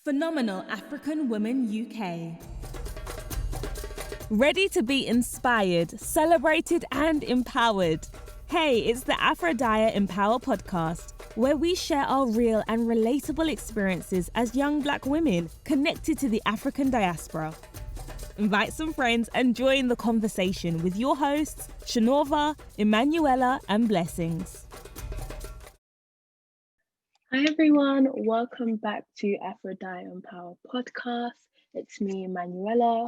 Phenomenal African Women UK. Ready to be inspired, celebrated, and empowered? Hey, it's the Afrodia Empower podcast, where we share our real and relatable experiences as young Black women connected to the African diaspora. Invite some friends and join the conversation with your hosts, Shernorva, Emmanuella, and Blessings. Hi everyone, welcome back to Afrodia Empower podcast. It's me, Emmanuella,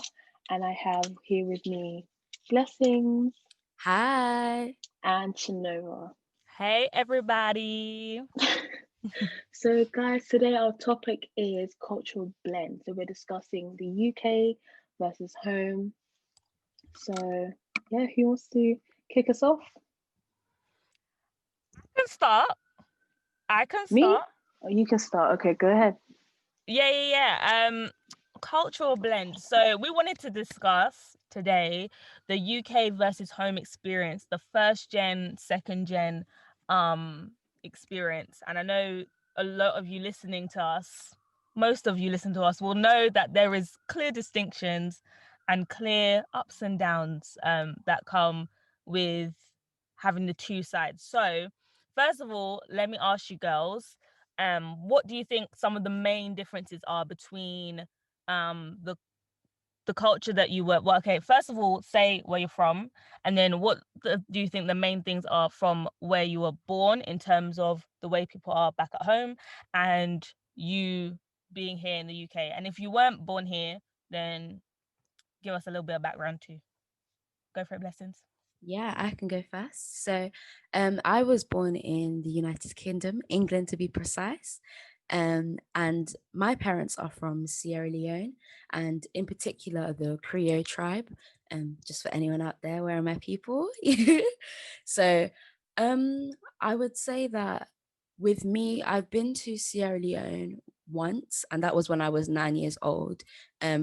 and I have here with me Blessings. Hi. And Shernorva. Hey everybody. So guys, today our topic is cultural blend. So we're discussing the UK versus home. So yeah, who wants to kick us off? I can start. Me? Oh, you can start. Okay, go ahead. Yeah. Cultural blend. So we wanted to discuss today the UK versus home experience, the first gen, second gen experience. And I know a lot of you listening to us, most of you listen to us, will know that there is clear distinctions and clear ups and downs that come with having the two sides. So first of all, let me ask you girls, what do you think some of the main differences are between the culture that you were? Well, okay, first of all, say where you're from, and then do you think the main things are from where you were born in terms of the way people are back at home and you being here in the UK? And if you weren't born here, then give us a little bit of background too. Go for it, Blessings. Yeah, I can go first. So I was born in the United Kingdom, England to be precise. And my parents are from Sierra Leone, and in particular the Creole tribe. Just for anyone out there, where are my people? So I would say that with me, I've been to Sierra Leone once, and that was when I was 9 years old,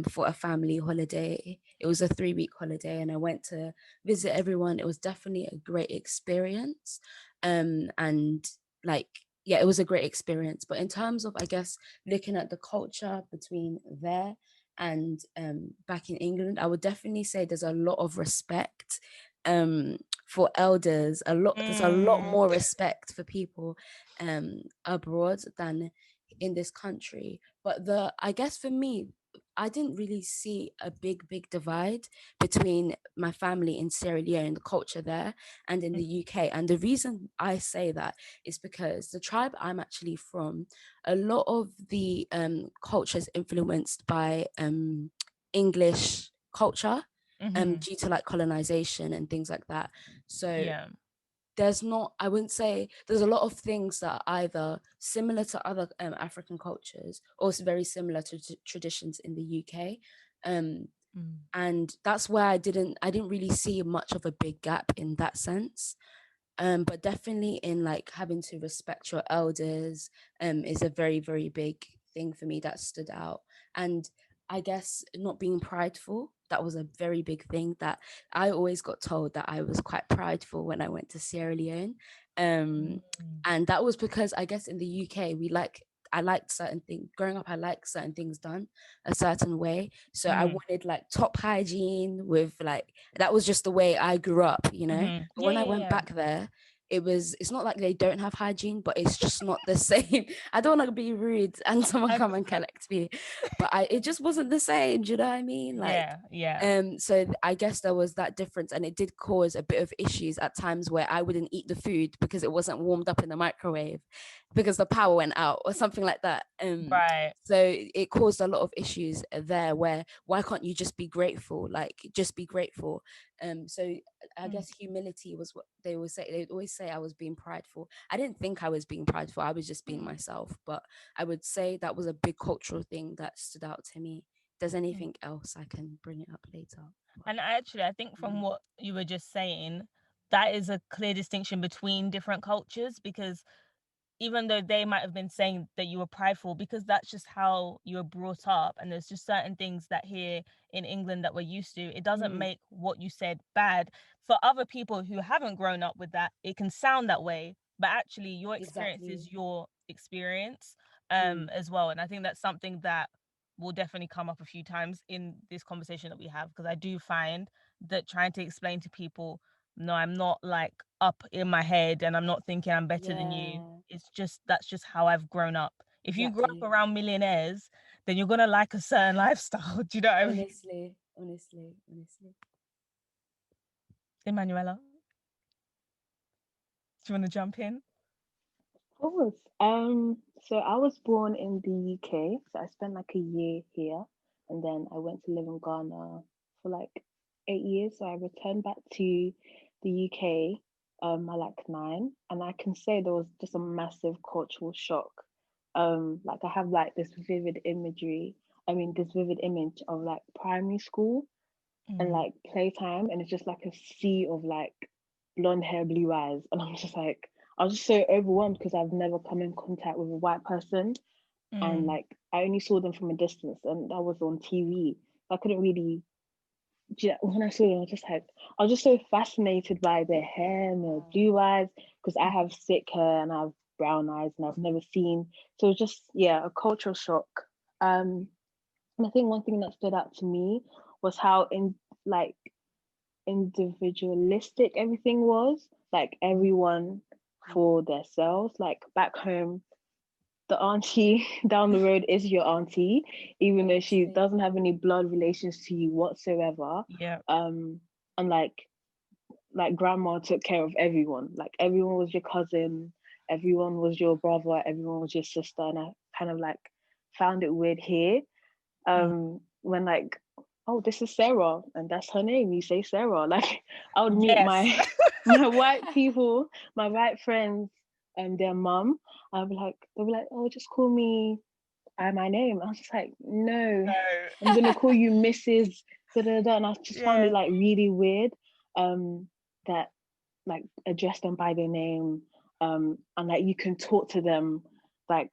for a family holiday. It was a 3-week holiday, and I went to visit everyone. It was definitely a great experience. And like, yeah, it was a great experience. But in terms of, I guess, looking at the culture between there and back in England, I would definitely say there's a lot of respect for elders. There's a lot more respect for people abroad than in this country. But I guess for me, I didn't really see a big divide between my family in Sierra Leone, the culture there, and in the UK. And the reason I say that is because the tribe I'm actually from, a lot of the culture is influenced by English culture, due to like colonization and things like that. So I wouldn't say there's a lot of things that are either similar to other African cultures or very similar to traditions in the UK. And that's where I didn't really see much of a big gap in that sense. But definitely in like having to respect your elders is a very, very big thing for me that stood out. And I guess not being prideful, that was a very big thing that I always got told that I was quite prideful when I went to Sierra Leone. And that was because I guess in the UK, I liked certain things. Growing up, I liked certain things done a certain way. So I wanted like top hygiene with like, that was just the way I grew up, you know? But when I went back there, it's not like they don't have hygiene, but it's just not the same. I don't want to be rude and someone come and collect me, but it just wasn't the same. Do you know what I mean? Like, so I guess there was that difference, and it did cause a bit of issues at times where I wouldn't eat the food because it wasn't warmed up in the microwave because the power went out or something like that. Right. So it caused a lot of issues there where why can't you just be grateful? Like, just be grateful. So I guess humility was what they always say. They'd always say I was being prideful. I didn't think I was being prideful. I was just being myself. But I would say that was a big cultural thing that stood out to me. If there's anything else, I can bring it up later. And actually, I think from what you were just saying, that is a clear distinction between different cultures, because even though they might have been saying that you were prideful, because that's just how you were brought up, and there's just certain things that here in England that we're used to, it doesn't make what you said bad. For other people who haven't grown up with that, it can sound that way, but actually your experience is your experience. as well. And I think that's something that will definitely come up a few times in this conversation that we have, because I do find that trying to explain to people, no, I'm not like up in my head and I'm not thinking I'm better than you. Yeah, It's just, that's just how I've grown up. If you grew up exactly. around millionaires, then you're gonna like a certain lifestyle. Do you know what I mean? Honestly, honestly, honestly. Emmanuella, do you want to jump in? Of course. So I was born in the UK, so I spent like a year here, and then I went to live in Ghana for like 8 years. So I returned back to the UK, at like 9, and I can say there was just a massive cultural shock. Like I have like this vivid imagery. I mean, this vivid image of like primary school and Mm, like playtime, and it's just like a sea of like blonde hair, blue eyes, and I'm just like, I was just so overwhelmed because I've never come in contact with a white person, and mm, like I only saw them from a distance, and that was on TV. I couldn't really. When I saw them, I was just so fascinated by their hair and their Wow. blue eyes because I mm. have thick hair and I have brown eyes, and I've never seen. So it was just, yeah, a cultural shock. And I think one thing that stood out to me was how like individualistic everything was, like everyone Mm. for themselves. Like back home, the auntie down the road is your auntie, even though she Honestly. doesn't have any blood relations to you whatsoever. Yeah. um and like grandma took care of everyone, like everyone was your cousin, everyone was your brother, everyone was your sister. And I kind of like found it weird here, Mm. when like, oh, this is Sarah and that's her name, you say Sarah. Like I would meet Yes. my my white people, my white friends, and their mum. I'd be like, they'll be like, oh, just call me by my name. I was just like, no, No. I'm gonna call you Mrs. Da, da, da. And I just found it Yeah. like really weird, that like address them by their name, and like you can talk to them like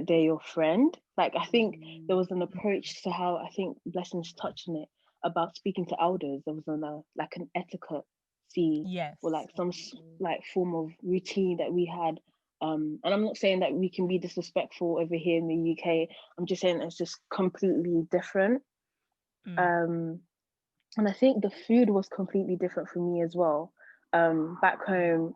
they're your friend. Like I think there Mm. was an approach to how, I think Blessings touched on it, about speaking to elders. There was like an etiquette see, or Yes. like Definitely. like form of routine that we had. And I'm not saying that we can be disrespectful over here in the UK. I'm just saying it's just completely different. Mm. Um, and I think the food was completely different for me as well. Back home,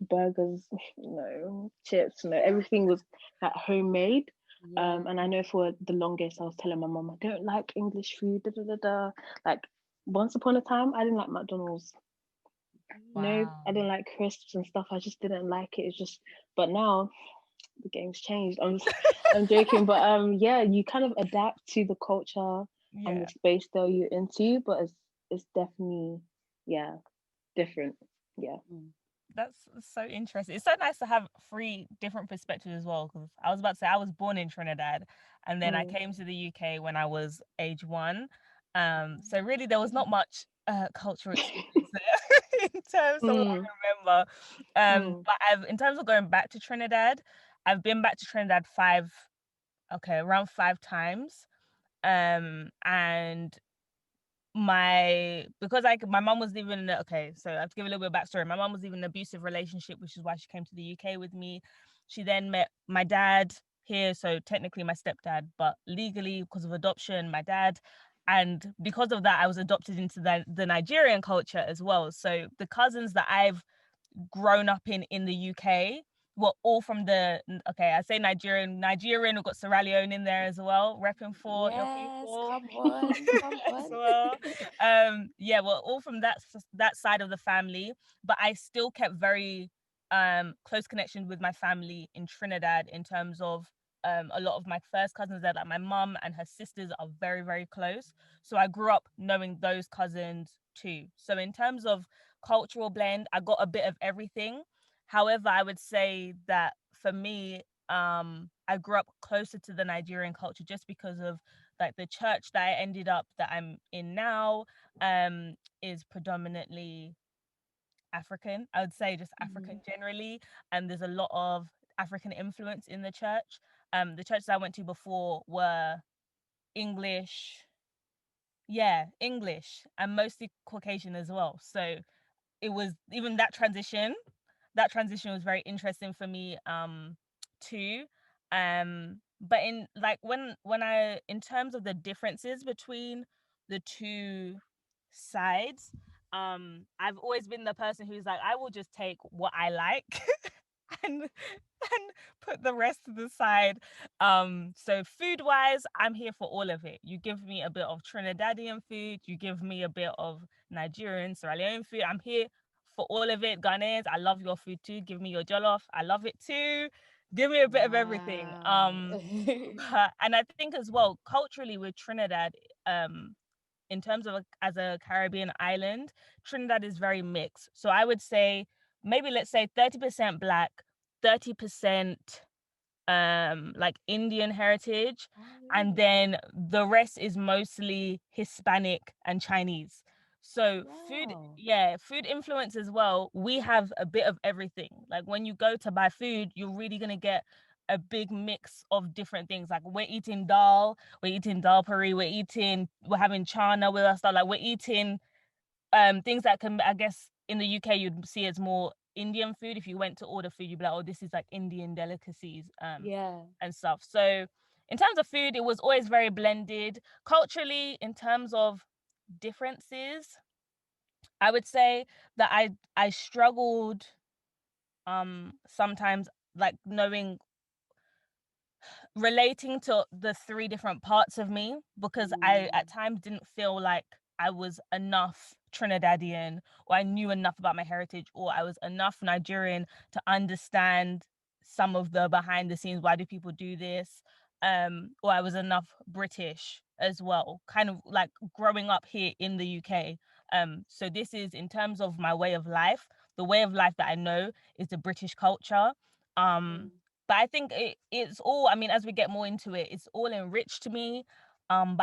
burgers, no, chips, no, everything was like homemade. Yeah. And I know for the longest I was telling my mom, I don't like English food, da da da da. Like once upon a time, I didn't like McDonald's. No, I Wow. didn't like crisps and stuff. I just didn't like it. It's just, but now the game's changed. I'm joking, but yeah, you kind of adapt to the culture and the Yeah. space that you're into, but it's definitely, yeah, different. Yeah. Mm. That's so interesting. It's so nice to have three different perspectives as well. Because I was about to say I was born in Trinidad, and then I Mm, came to the UK when I was age 1. So really there was not much cultural experience there in terms of what mm, I remember. mm, But I've in terms of going back to Trinidad, I've been back to Trinidad around 5 times. And my mom was even okay, so I have to give a little bit of backstory. My mom was even in an abusive relationship, which is why she came to the UK with me. She then met my dad here, so technically my stepdad, but legally because of adoption, my dad. And because of that, I was adopted into the Nigerian culture as well. So the cousins that I've grown up in the UK were all from the okay, I say Nigerian, we've got Sierra Leone in there as well, repping for your Yes, people come on, come as on. well. Yeah, we're all from that side of the family, but I still kept very close connection with my family in Trinidad in terms of a lot of my first cousins there, like my mum and her sisters are very, very close. So I grew up knowing those cousins too. So in terms of cultural blend, I got a bit of everything. However, I would say that for me, I grew up closer to the Nigerian culture just because of like the church that I'm in now is predominantly African. I would say just African Mhm. generally, and there's a lot of African influence in the church. The churches I went to before were English, yeah, English, and mostly Caucasian as well. So it was even that transition was very interesting for me too. But in like when I in terms of the differences between the two sides, I've always been the person who's like, I will just take what I like and put the rest to the side. So food wise, I'm here for all of it. You give me a bit of Trinidadian food, you give me a bit of Nigerian, Sierra Leone food. I'm here for all of it. Ghanaians, I love your food too. Give me your jollof. I love it too. Give me a bit of everything. Wow. And I think as well, culturally with Trinidad, in terms of as a Caribbean island, Trinidad is very mixed. So I would say maybe let's say 30% black, 30% like Indian heritage, Oh, and really? then the rest is mostly Hispanic and Chinese. So food, Wow. yeah, food influence as well. We have a bit of everything. Like when you go to buy food, you're really gonna get a big mix of different things. Like we're eating dal puri, we're having chana with us. Like we're eating things that can, I guess in the UK you'd see as more Indian food. If you went to order food, you'd be like, oh, this is like Indian delicacies Yeah. and stuff. So in terms of food, it was always very blended. Culturally, in terms of differences, I would say that I struggled sometimes, like knowing, relating to the three different parts of me, because I Mm, at times didn't feel like I was enough Trinidadian, or I knew enough about my heritage, or I was enough Nigerian to understand some of the behind the scenes. Why do people do this? Or I was enough British as well, kind of like growing up here in the UK. So this is in terms of my way of life. The way of life that I know is the British culture. Um, mm, but I think it's all, I mean, as we get more into it, it's all enriched me. But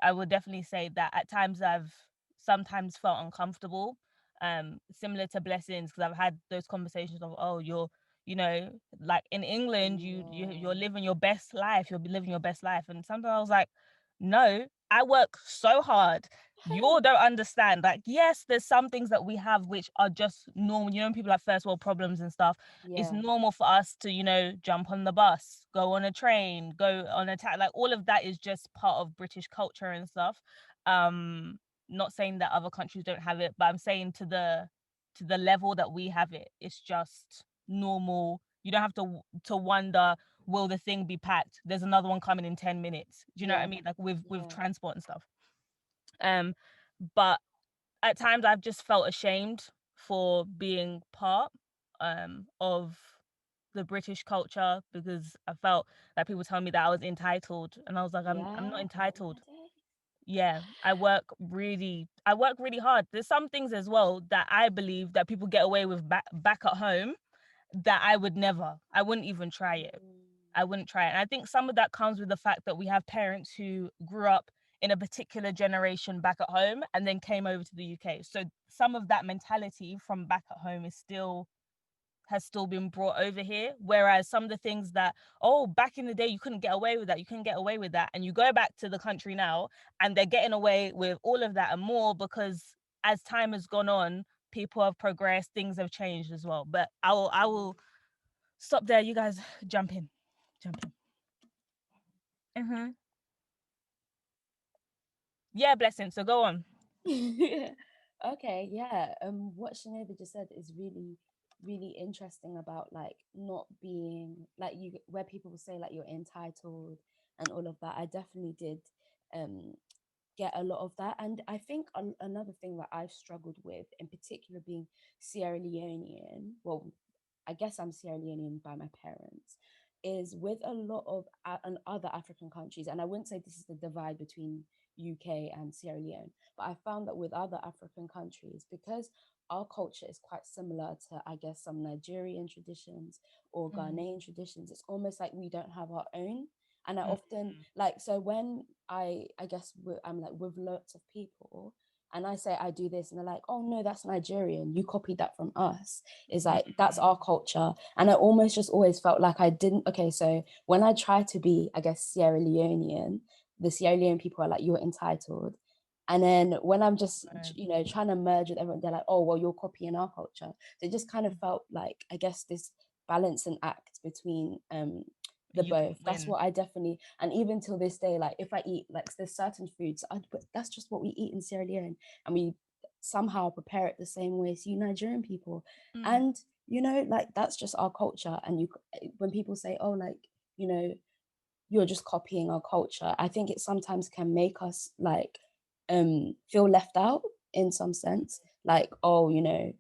I would definitely say that at times I've sometimes felt uncomfortable, similar to Blessings, because I've had those conversations of, oh, you know, like in England, you're yeah. living your best life, you'll be living your best life. And sometimes I was like, no, I work so hard. You all don't understand. Like, yes, there's some things that we have which are just normal. You know, people have first world problems and stuff. It's Yeah. normal for us to, jump on the bus, go on a train, go on a taxi. Like all of that is just part of British culture and stuff. Um, Not saying that other countries don't have it, but I'm saying to the level that we have it, it's just normal. You don't have to wonder, will the thing be packed? There's another one coming in 10 minutes. Do you know what I Yeah. mean? Like with Yeah. transport and stuff. Um, but at times I've just felt ashamed for being part of the British culture, because I felt like people tell me that I was entitled, and I was like, I'm not Yeah. entitled. Really? Yeah, I work really hard. There's some things as well that I believe that people get away with back at home, that I wouldn't even try it. Mm, I wouldn't try it. And I think some of that comes with the fact that we have parents who grew up in a particular generation back at home and then came over to the UK. So some of that mentality from back at home has still been brought over here. Whereas some of the things that, oh, back in the day, you couldn't get away with that. You couldn't get away with that. And you go back to the country now and they're getting away with all of that and more, because as time has gone on, people have progressed, things have changed as well. But I will mm. stop there. You guys jump in. Jump in. Yeah, Blessing. So go on. Okay, yeah. What Shaneva just said is really, really interesting about like not being like you, where people will say like you're entitled and all of that. I definitely did um get a lot of that. And I think another thing that I've struggled with, in particular being Sierra Leonean, well, I guess I'm Sierra Leonean by my parents, is with a lot of and other African countries. And I wouldn't say this is the divide between UK and Sierra Leone, but I found that with other African countries, because our culture is quite similar to, I guess, some Nigerian traditions or Mm, Ghanaian traditions, it's almost like we don't have our own. And I mm, often like, so when I guess I'm like with lots of people and I say I do this and they're like, oh no, that's Nigerian, you copied that from us. It's mm, like that's our culture. And I almost just always felt like I didn't. Okay, so when I try to be, I guess, Sierra Leonean, the Sierra Leone people are like, you're entitled. And then when I'm just, right. trying to merge with everyone, they're like, oh, well, you're copying our culture. So it just kind of Mm, felt like, I guess, this balance and act between the You can both. That's win. what I definitely, and even till this day, like if I eat, like there's certain foods, but that's just what we eat in Sierra Leone, and we somehow prepare it the same way as you Nigerian people. Mm. And you know, like that's just our culture. And you, when people say, oh, like, you know, you're just copying our culture, I think it sometimes can make us like feel left out in some sense, like, oh, you know,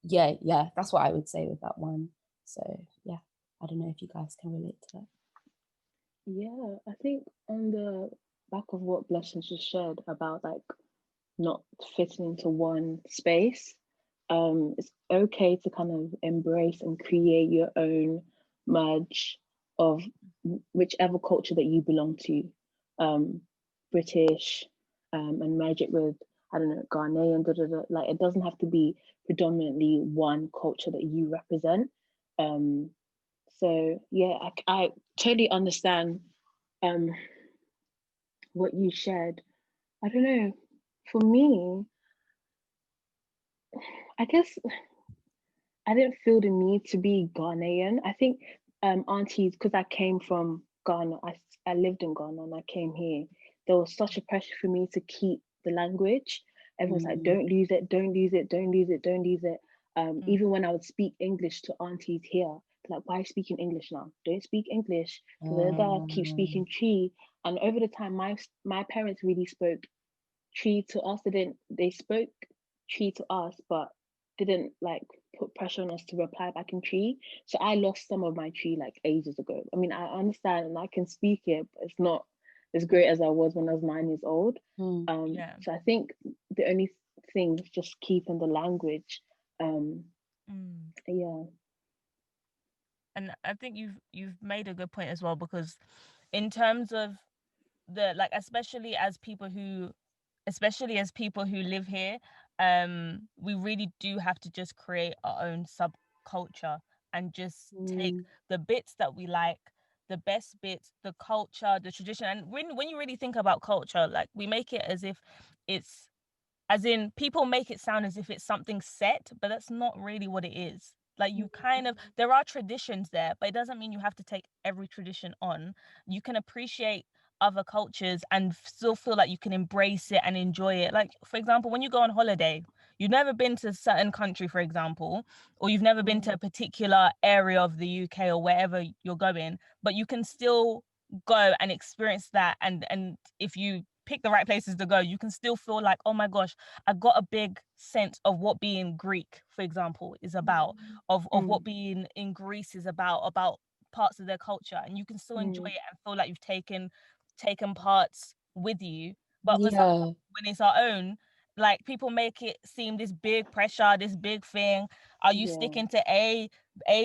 yeah, that's what I would say with that one. So yeah, I don't know if you guys can relate to that. Yeah, I think on the back of what Blessings just shared about like not fitting into one space, it's okay to kind of embrace and create your own merge of whichever culture that you belong to, British, and merge it with, I don't know, Ghanaian, da, da, da. Like it doesn't have to be predominantly one culture that you represent. Um, so yeah, I totally understand um what you shared. I don't know. For me, I guess I didn't feel the need to be Ghanaian. I think aunties, because I came from Ghana, I lived in Ghana and I came here. There was such a pressure for me to keep the language. Everyone's like, Mm, don't lose it, don't lose it, don't lose it, don't lose it. Mm. Even when I would speak English to aunties here, like, why are you speaking English now? Don't speak English. Da, da, da, keep speaking Tree. And over the time, my parents really spoke Tree to us. They spoke Tree to us, but didn't like put pressure on us to reply back in Tree. So I lost some of my Tree like ages ago. I mean, I understand and I can speak it, but it's not as great as I was when I was 9 years old. mm, Yeah. So I think the only thing is just keeping the language. Um, Mm. yeah. And I think you've made a good point as well, because in terms of the, like, especially as people who live here, we really do have to just create our own subculture and just take mm, the bits that we like, the best bits, the culture, the tradition. And when you really think about culture, like, we make it as if it's, as in, people make it sound as if it's something set, but that's not really what it is. Like, you kind of, there are traditions there, but it doesn't mean you have to take every tradition on. You can appreciate other cultures and still feel like you can embrace it and enjoy it. Like, for example, when you go on holiday, you've never been to a certain country, for example, or you've never been to a particular area of the UK or wherever you're going, but you can still go and experience that. And if you pick the right places to go, you can still feel like, oh my gosh, I got a big sense of what being Greek, for example, is about, of Mm, what being in Greece is about parts of their culture, and you can still enjoy mm, it and feel like you've taken parts with you. But for some, yeah. when it's our own, like, people make it seem this big pressure, this big thing. Are you yeah. sticking to A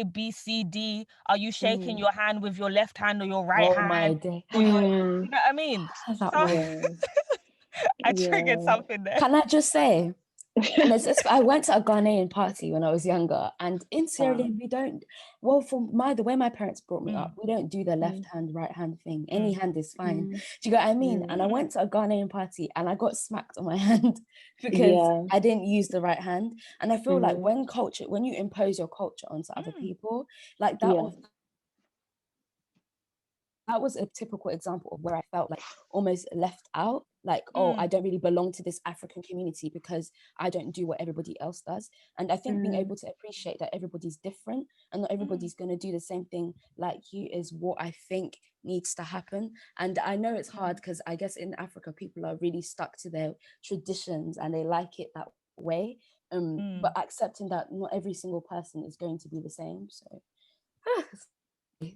B C D? Are you shaking Mm, your hand with your left hand or your right Oh my hand, day. or your, mm, you know what I mean? That So one. yeah. I triggered Yeah. something there. Can I just say, and it's just, I went to a Ghanaian party when I was younger, and in Sierra Wow. Leone we don't. Well, for the way my parents brought me up, Mm, we don't do the left Mm, hand, right hand thing. Any mm, hand is fine. mm, Do you get what I mean? mm. And I mm, went to a Ghanaian party, and I got smacked on my hand because Yeah. I didn't use the right hand. And I feel like Mm, when you impose your culture onto other mm, people, like yeah. that was a typical example of where I felt like almost left out. Like, oh, I mm, don't really belong to this African community because I don't do what everybody else does. And I think being Mm, able to appreciate that everybody's different and not mm, everybody's going to do the same thing like you is what I think needs to happen. And I know it's hard because I guess in Africa, people are really stuck to their traditions and they like it that way. But mm. accepting that not every single person is going to be the same. So,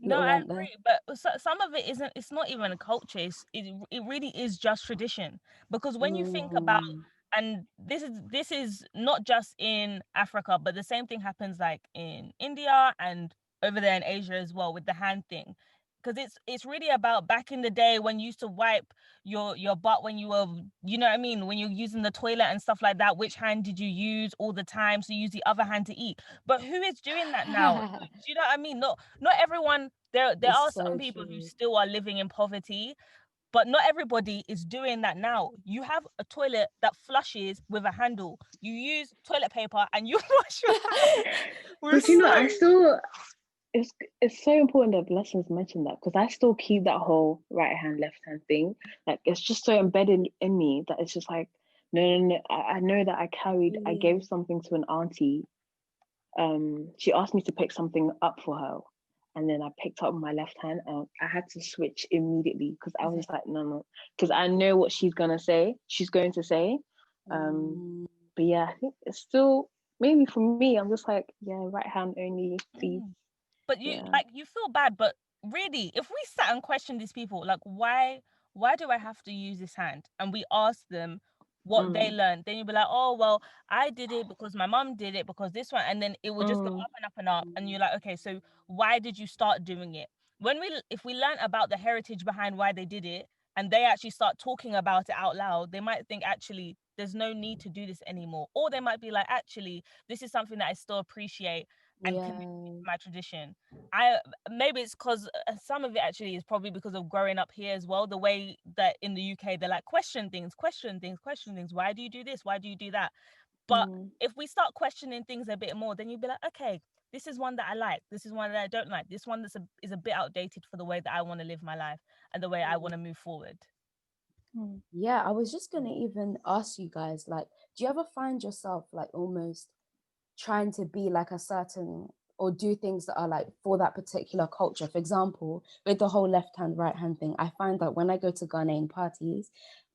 No, little I rant there. agree, but some of it isn't. It's not even a culture. It really is just tradition. Because when you think about, Mm. and this is not just in Africa, but the same thing happens like in India and over there in Asia as well with the hand thing. Because it's really about back in the day when you used to wipe your butt when you were, you know what I mean, when you're using the toilet and stuff like that. Which hand did you use all the time? So you use the other hand to eat. But who is doing that now? Do you know what I mean? Not everyone. There It's are some so people who true. still are living in poverty, but not everybody is doing that now. You have a toilet that flushes with a handle. You use toilet paper and you wash your hands with But you know, soap. it's so important that Blessings mentioned that, because I still keep that whole right hand left hand thing. Like, it's just so embedded in me that it's just like, no. I know that I Yeah. gave something to an auntie. She asked me to pick something up for her, and then I picked up my left hand, and I had to switch immediately because I was just like, no, because I know what she's going to say. Mm. But yeah, I think it's still, maybe for me, I'm just like, yeah, right hand only, please. But you Yeah. like, you feel bad, but really, if we sat and questioned these people, like, why do I have to use this hand? And we ask them what they Mm, learned, then you'd be like, oh well, I did it because my mum did it because this one, and then it will just go mm, up and up and up, and you're like, okay, so why did you start doing it? If we learn about the heritage behind why they did it, and they actually start talking about it out loud, they might think, actually, there's no need to do this anymore, or they might be like, actually, this is something that I still appreciate and connect to Yeah. my tradition. I Maybe it's because some of it actually is probably because of growing up here as well. The way that in the UK they're like, question things, question things, question things. Why do you do this? Why do you do that? But mm, if we start questioning things a bit more, then you'd be like, okay, this is one that I like. This is one that I don't like. This one is a bit outdated for the way that I want to live my life and the way I want to move forward. mm, Yeah, I was just gonna even ask you guys, like, do you ever find yourself like almost trying to be like a certain or do things that are like for that particular culture? For example, with the whole left hand, right hand thing, I find that when I go to Ghanaian parties,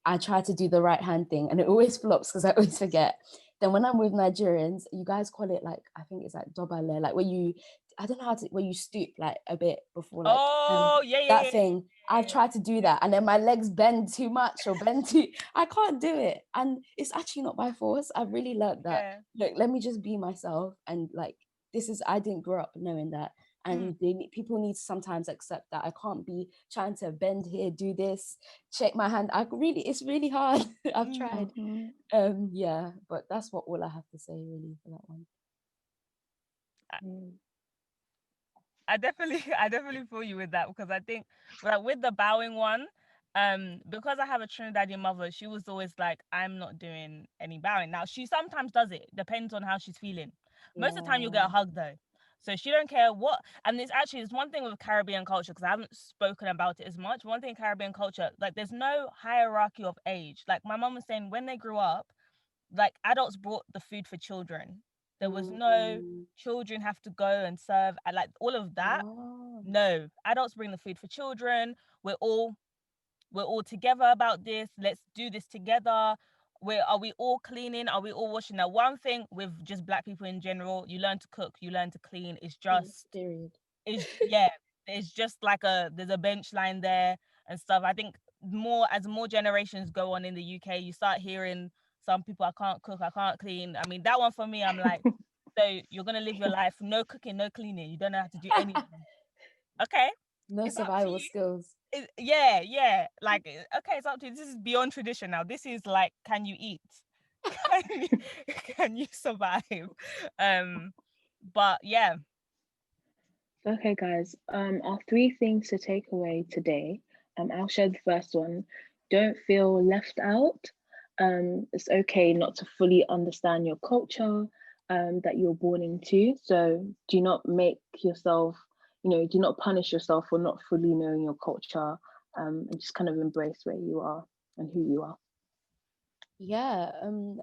I try to do the right hand thing and it always flops because I always forget. Then when I'm with Nigerians, you guys call it like, I think it's like dobale, like where you, I don't know how to, where you stoop like a bit before like Oh, yeah, yeah, that yeah, thing. I've yeah, tried to do that and then my legs bend too much or bend too, I can't do it. And it's actually not by force. I've really learned that, yeah. look, let me just be myself. And like, this is, I didn't grow up knowing that. And people need to sometimes accept that I can't be trying to bend here, do this, shake my hand. It's really hard. I've tried. mhm, Yeah, but that's what all I have to say really for that one. mm, I definitely feel you with that, because I think, like, with the bowing one, because I have a Trinidadian mother, she was always like, I'm not doing any bowing. Now she sometimes does it, depends on how she's feeling. Most of the time you'll get a Yeah. hug though. So she don't care what, and it's one thing with Caribbean culture, because I haven't spoken about it as much. One thing in Caribbean culture, like, there's no hierarchy of age. Like, my mom was saying, when they grew up, like, adults brought the food for children. There was no Mm. children have to go and serve, and like all of that. Oh. No, adults bring the food for children. We're all we're all together about this. Let's do this together. Are we all cleaning? Are we all washing? Now, one thing with just black people in general, you learn to cook, you learn to clean. Period. It's yeah, it's just like there's a bench line there and stuff. I think more generations go on in the UK, you start hearing some people, I can't cook, I can't clean. I mean, that one for me, I'm like, so you're gonna live your life, no cooking, no cleaning. You don't know how to do anything. Okay, No it's up to survival you. skills. Yeah. Like, okay, it's up to you. This is beyond tradition now. This is like, can you eat? Can you, can you survive? Um, but yeah, Okay, guys. Our three things to take away today. I'll share the first one. Don't feel left out. It's okay not to fully understand your culture, that you're born into. So do not make yourself, do not punish yourself for not fully knowing your culture. And just kind of embrace where you are and who you are. Yeah,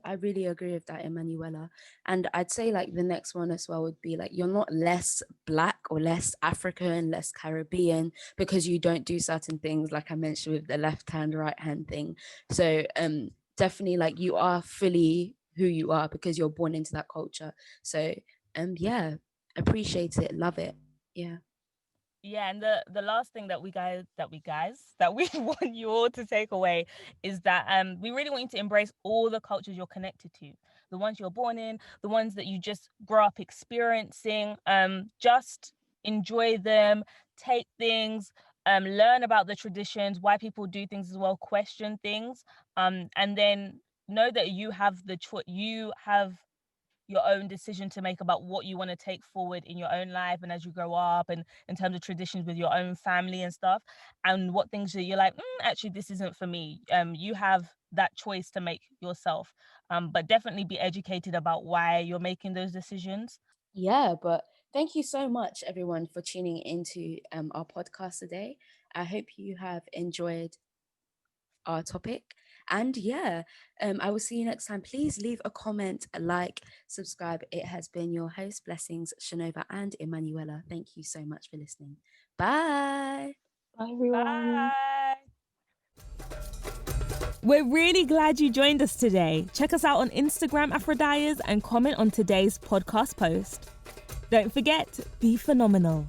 I really agree with that, Emmanuella. And I'd say like the next one as well would be like you're not less black or less African, less Caribbean because you don't do certain things, like I mentioned with the left hand, right hand thing. So definitely like you are fully who you are because you're born into that culture. So yeah, appreciate it, love it. Yeah. yeah, and the last thing that we want you all to take away is that we really want you to embrace all the cultures you're connected to, the ones you're born in, the ones that you just grow up experiencing. Just enjoy them, take things, learn about the traditions, why people do things as well, question things, and then know that you have the choice. You have your own decision to make about what you want to take forward in your own life and as you grow up, and in terms of traditions with your own family and stuff, and what things that you're like, actually this isn't for me. You have that choice to make yourself, but definitely be educated about why you're making those decisions. Yeah, but Thank you so much, everyone, for tuning into our podcast today. I hope you have enjoyed our topic. And yeah, I will see you next time. Please leave a comment, a like, subscribe. It has been your host, Blessings, Shernorva, and Emmanuella. Thank you so much for listening. Bye. Bye, everyone. We're really glad you joined us today. Check us out on Instagram, Afrodias, and comment on today's podcast post. Don't forget, be phenomenal.